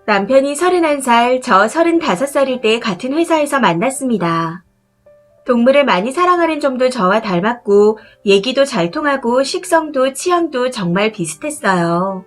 남편이 31살, 저 35살일 때 같은 회사에서 만났습니다. 동물을 많이 사랑하는 점도 저와 닮았고, 얘기도 잘 통하고, 식성도 취향도 정말 비슷했어요.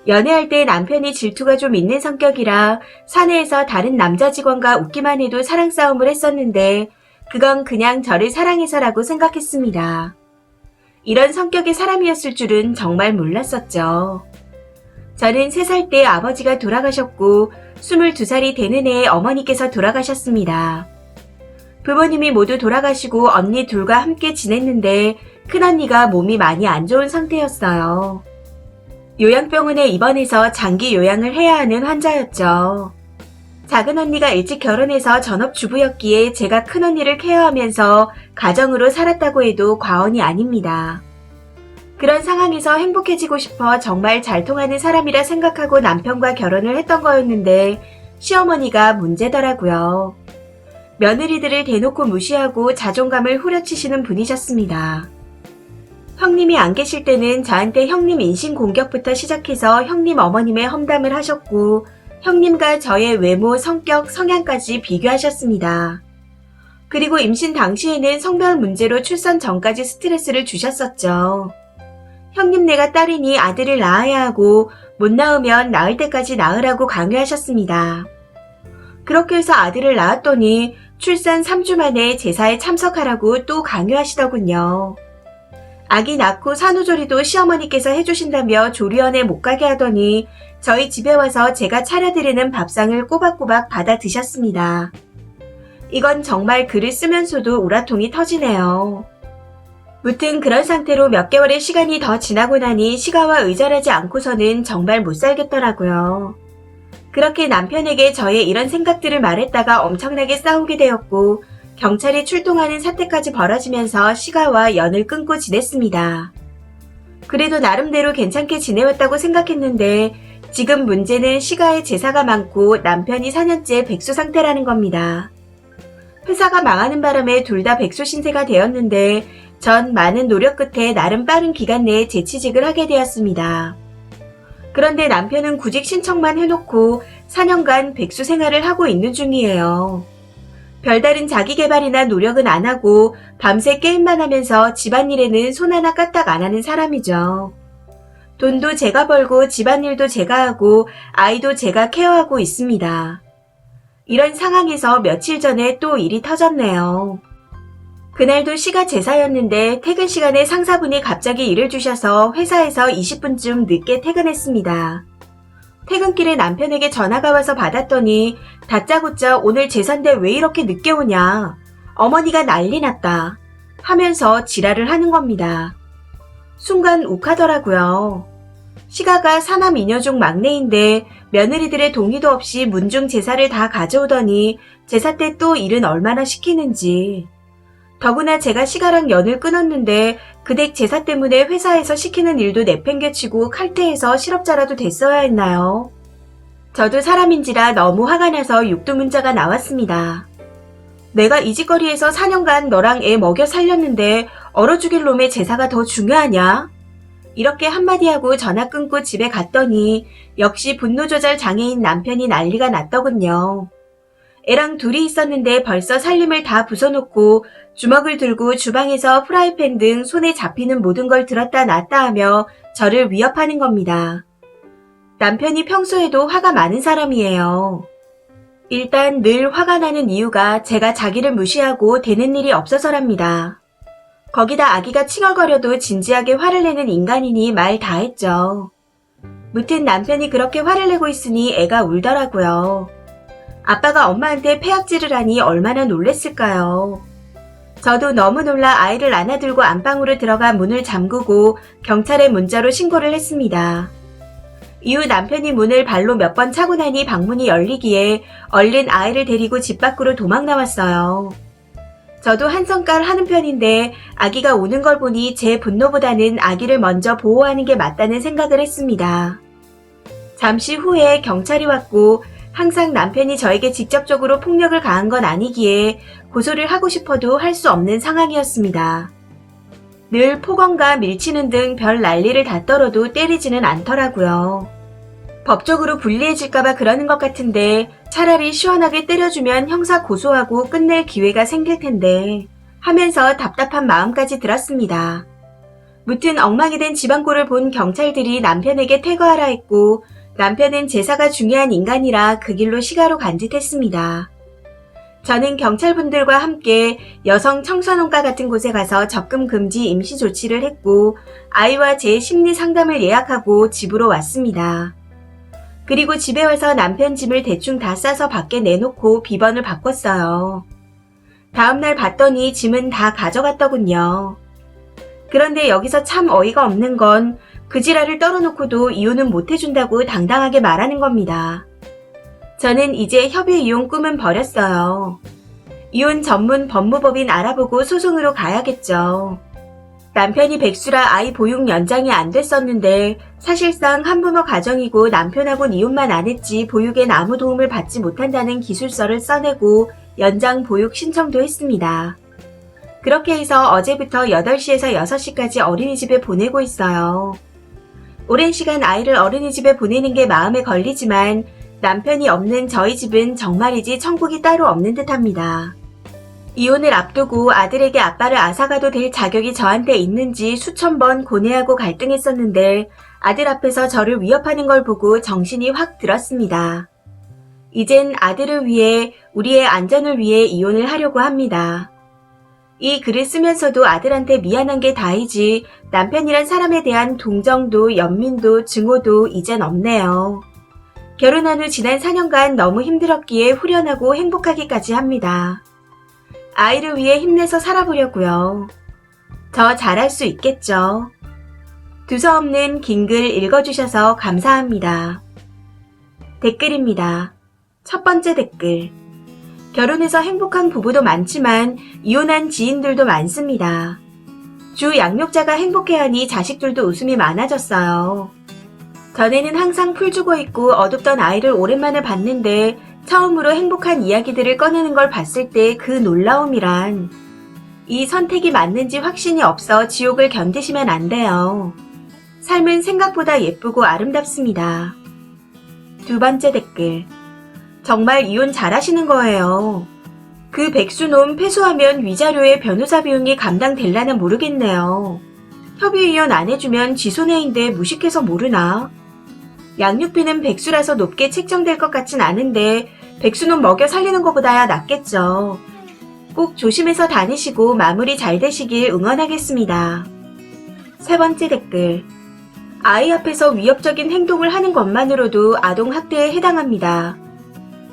연애할 때 남편이 질투가 좀 있는 성격이라 사내에서 다른 남자 직원과 웃기만 해도 사랑 싸움을 했었는데, 그건 그냥 저를 사랑해서라고 생각했습니다. 이런 성격의 사람이었을 줄은 정말 몰랐었죠. 저는 3살 때 아버지가 돌아가셨고 22살이 되는 해에 어머니께서 돌아가셨습니다. 부모님이 모두 돌아가시고 언니 둘과 함께 지냈는데 큰언니가 몸이 많이 안 좋은 상태였어요. 요양병원에 입원해서 장기 요양을 해야 하는 환자였죠. 작은 언니가 일찍 결혼해서 전업주부였기에 제가 큰언니를 케어하면서 가정으로 살았다고 해도 과언이 아닙니다. 그런 상황에서 행복해지고 싶어 정말 잘 통하는 사람이라 생각하고 남편과 결혼을 했던 거였는데 시어머니가 문제더라고요. 며느리들을 대놓고 무시하고 자존감을 후려치시는 분이셨습니다. 형님이 안 계실 때는 저한테 형님 인신공격부터 시작해서 형님 어머님의 험담을 하셨고 형님과 저의 외모, 성격, 성향까지 비교하셨습니다. 그리고 임신 당시에는 성별 문제로 출산 전까지 스트레스를 주셨었죠. 형님네가 딸이니 아들을 낳아야 하고 못 낳으면 낳을 때까지 낳으라고 강요하셨습니다. 그렇게 해서 아들을 낳았더니 출산 3주 만에 제사에 참석하라고 또 강요하시더군요. 아기 낳고 산후조리도 시어머니께서 해주신다며 조리원에 못 가게 하더니 저희 집에 와서 제가 차려드리는 밥상을 꼬박꼬박 받아 드셨습니다. 이건 정말 글을 쓰면서도 우라통이 터지네요. 무튼 그런 상태로 몇 개월의 시간이 더 지나고 나니 시가와 의절하지 않고서는 정말 못 살겠더라고요. 그렇게 남편에게 저의 이런 생각들을 말했다가 엄청나게 싸우게 되었고 경찰이 출동하는 사태까지 벌어지면서 시가와 연을 끊고 지냈습니다. 그래도 나름대로 괜찮게 지내왔다고 생각했는데 지금 문제는 시가의 제사가 많고 남편이 4년째 백수 상태라는 겁니다. 회사가 망하는 바람에 둘 다 백수 신세가 되었는데 전 많은 노력 끝에 나름 빠른 기간 내에 재취직을 하게 되었습니다. 그런데 남편은 구직 신청만 해놓고 4년간 백수 생활을 하고 있는 중이에요. 별다른 자기개발이나 노력은 안 하고 밤새 게임만 하면서 집안일에는 손 하나 까딱 안 하는 사람이죠. 돈도 제가 벌고 집안일도 제가 하고 아이도 제가 케어하고 있습니다. 이런 상황에서 며칠 전에 또 일이 터졌네요. 그날도 시가 제사였는데 퇴근 시간에 상사분이 갑자기 일을 주셔서 회사에서 20분쯤 늦게 퇴근했습니다. 퇴근길에 남편에게 전화가 와서 받았더니 다짜고짜 오늘 제사인데 왜 이렇게 늦게 오냐. 어머니가 난리 났다. 하면서 지랄을 하는 겁니다. 순간 욱하더라고요. 시가가 사남 이녀 중 막내인데 며느리들의 동의도 없이 문중 제사를 다 가져오더니 제사 때 또 일은 얼마나 시키는지. 더구나 제가 시가랑 연을 끊었는데 그댁 제사 때문에 회사에서 시키는 일도 내팽개치고 칼퇴해서 실업자라도 됐어야 했나요? 저도 사람인지라 너무 화가 나서 육두문자가 나왔습니다. 내가 이 짓거리에서 4년간 너랑 애 먹여 살렸는데 얼어 죽일 놈의 제사가 더 중요하냐? 이렇게 한마디 하고 전화 끊고 집에 갔더니 역시 분노조절 장애인 남편이 난리가 났더군요. 애랑 둘이 있었는데 벌써 살림을 다 부숴놓고 주먹을 들고 주방에서 프라이팬 등 손에 잡히는 모든 걸 들었다 놨다 하며 저를 위협하는 겁니다. 남편이 평소에도 화가 많은 사람이에요. 일단 늘 화가 나는 이유가 제가 자기를 무시하고 되는 일이 없어서랍니다. 거기다 아기가 칭얼거려도 진지하게 화를 내는 인간이니 말 다 했죠. 무튼 남편이 그렇게 화를 내고 있으니 애가 울더라고요. 아빠가 엄마한테 폐악질을 하니 얼마나 놀랬을까요? 저도 너무 놀라 아이를 안아들고 안방으로 들어가 문을 잠그고 경찰에 문자로 신고를 했습니다. 이후 남편이 문을 발로 몇 번 차고 나니 방문이 열리기에 얼른 아이를 데리고 집 밖으로 도망 나왔어요. 저도 한성깔 하는 편인데 아기가 우는 걸 보니 제 분노보다는 아기를 먼저 보호하는 게 맞다는 생각을 했습니다. 잠시 후에 경찰이 왔고 항상 남편이 저에게 직접적으로 폭력을 가한 건 아니기에 고소를 하고 싶어도 할 수 없는 상황이었습니다. 늘 폭언과 밀치는 등 별 난리를 다 떨어도 때리지는 않더라고요. 법적으로 불리해질까봐 그러는 것 같은데 차라리 시원하게 때려주면 형사 고소하고 끝낼 기회가 생길 텐데 하면서 답답한 마음까지 들었습니다. 무튼 엉망이 된 집안꼴을 본 경찰들이 남편에게 퇴거하라 했고 남편은 제사가 중요한 인간이라 그 길로 시가로 간 듯했습니다. 저는 경찰분들과 함께 여성 청소년과 같은 곳에 가서 접근 금지 임시 조치를 했고 아이와 제 심리 상담을 예약하고 집으로 왔습니다. 그리고 집에 와서 남편 짐을 대충 다 싸서 밖에 내놓고 비번을 바꿨어요. 다음날 봤더니 짐은 다 가져갔더군요. 그런데 여기서 참 어이가 없는 건 그 지랄을 떨어놓고도 이혼은 못해준다고 당당하게 말하는 겁니다. 저는 이제 협의 이혼 꿈은 버렸어요. 이혼 전문 법무법인 알아보고 소송으로 가야겠죠. 남편이 백수라 아이 보육 연장이 안 됐었는데 사실상 한부모 가정이고 남편하고는 이혼만 안 했지 보육엔 아무 도움을 받지 못한다는 기술서를 써내고 연장 보육 신청도 했습니다. 그렇게 해서 어제부터 8시에서 6시까지 어린이집에 보내고 있어요. 오랜 시간 아이를 어린이집에 보내는 게 마음에 걸리지만 남편이 없는 저희 집은 정말이지 천국이 따로 없는 듯합니다. 이혼을 앞두고 아들에게 아빠를 앗아가도 될 자격이 저한테 있는지 수천 번 고뇌하고 갈등했었는데 아들 앞에서 저를 위협하는 걸 보고 정신이 확 들었습니다. 이젠 아들을 위해 우리의 안전을 위해 이혼을 하려고 합니다. 이 글을 쓰면서도 아들한테 미안한 게 다이지 남편이란 사람에 대한 동정도 연민도 증오도 이젠 없네요. 결혼한 후 지난 4년간 너무 힘들었기에 후련하고 행복하기까지 합니다. 아이를 위해 힘내서 살아보려고요. 저 잘할 수 있겠죠. 두서없는 긴 글 읽어주셔서 감사합니다. 댓글입니다. 첫 번째 댓글. 결혼해서 행복한 부부도 많지만 이혼한 지인들도 많습니다. 주 양육자가 행복해하니 자식들도 웃음이 많아졌어요. 전에는 항상 풀 주고 있고 어둡던 아이를 오랜만에 봤는데 처음으로 행복한 이야기들을 꺼내는 걸 봤을 때 그 놀라움이란 이 선택이 맞는지 확신이 없어 지옥을 견디시면 안 돼요. 삶은 생각보다 예쁘고 아름답습니다. 두 번째 댓글. 정말 이혼 잘하시는 거예요. 그 백수놈 패소하면 위자료에 변호사 비용이 감당될라나 모르겠네요. 협의이혼 안 해주면 지손해인데 무식해서 모르나? 양육비는 백수라서 높게 책정될 것 같진 않은데 백수놈 먹여 살리는 것보다야 낫겠죠. 꼭 조심해서 다니시고 마무리 잘 되시길 응원하겠습니다. 세 번째 댓글. 아이 앞에서 위협적인 행동을 하는 것만으로도 아동학대에 해당합니다.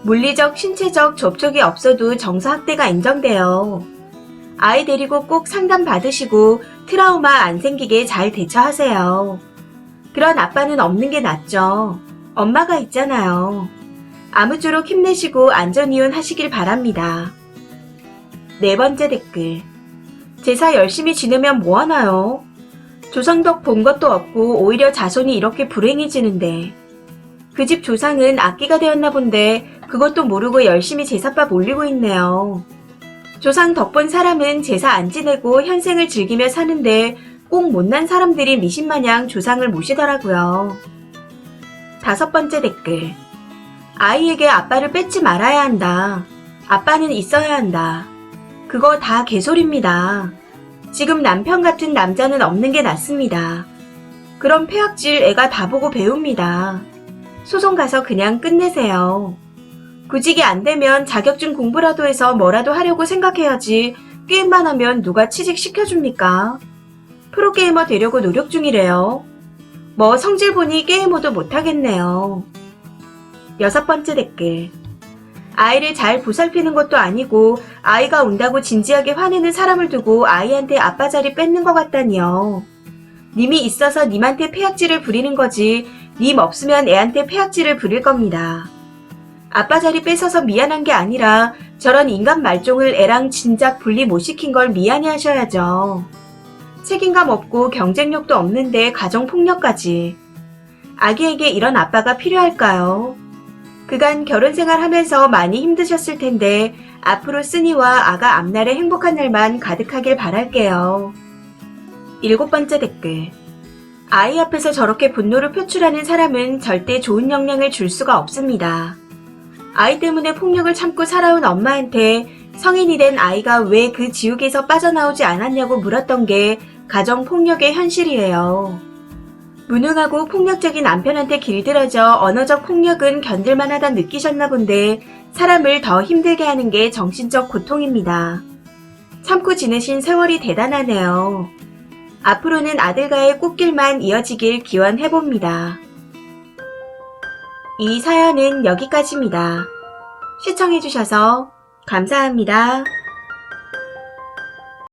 물리적, 신체적 접촉이 없어도 정서학대가 인정돼요. 아이 데리고 꼭 상담 받으시고 트라우마 안 생기게 잘 대처하세요. 그런 아빠는 없는 게 낫죠. 엄마가 있잖아요. 아무쪼록 힘내시고 안전이혼 하시길 바랍니다. 네 번째 댓글. 제사 열심히 지내면 뭐하나요? 조상덕 본 것도 없고 오히려 자손이 이렇게 불행해지는데 그 집 조상은 악기가 되었나 본데 그것도 모르고 열심히 제사밥 올리고 있네요. 조상 덕본 사람은 제사 안 지내고 현생을 즐기며 사는데 꼭 못난 사람들이 미신마냥 조상을 모시더라고요. 다섯 번째 댓글. 아이에게 아빠를 뺏지 말아야 한다. 아빠는 있어야 한다. 그거 다 개소리입니다. 지금 남편 같은 남자는 없는 게 낫습니다. 그럼 폐악질 애가 다 보고 배웁니다. 소송 가서 그냥 끝내세요. 구직이 안 되면 자격증 공부라도 해서 뭐라도 하려고 생각해야지 게임만 하면 누가 취직시켜줍니까? 프로게이머 되려고 노력 중이래요. 뭐 성질 보니 게이머도 못하겠네요. 여섯 번째 댓글. 아이를 잘 보살피는 것도 아니고 아이가 운다고 진지하게 화내는 사람을 두고 아이한테 아빠 자리 뺏는 것 같다니요. 님이 있어서 님한테 폐악질을 부리는 거지 님 없으면 애한테 폐악질을 부릴 겁니다. 아빠 자리 뺏어서 미안한 게 아니라 저런 인간 말종을 애랑 진작 분리 못 시킨 걸 미안해 하셔야죠. 책임감 없고 경쟁력도 없는데 가정폭력까지. 아기에게 이런 아빠가 필요할까요? 그간 결혼생활 하면서 많이 힘드셨을 텐데 앞으로 쓰니와 아가 앞날에 행복한 날만 가득하길 바랄게요. 일곱 번째 댓글. 아이 앞에서 저렇게 분노를 표출하는 사람은 절대 좋은 영향을 줄 수가 없습니다. 아이 때문에 폭력을 참고 살아온 엄마한테 성인이 된 아이가 왜 그 지옥에서 빠져나오지 않았냐고 물었던 게 가정폭력의 현실이에요. 무능하고 폭력적인 남편한테 길들여져 언어적 폭력은 견딜만하다 느끼셨나 본데 사람을 더 힘들게 하는 게 정신적 고통입니다. 참고 지내신 세월이 대단하네요. 앞으로는 아들과의 꽃길만 이어지길 기원해봅니다. 이 사연은 여기까지입니다. 시청해주셔서 감사합니다.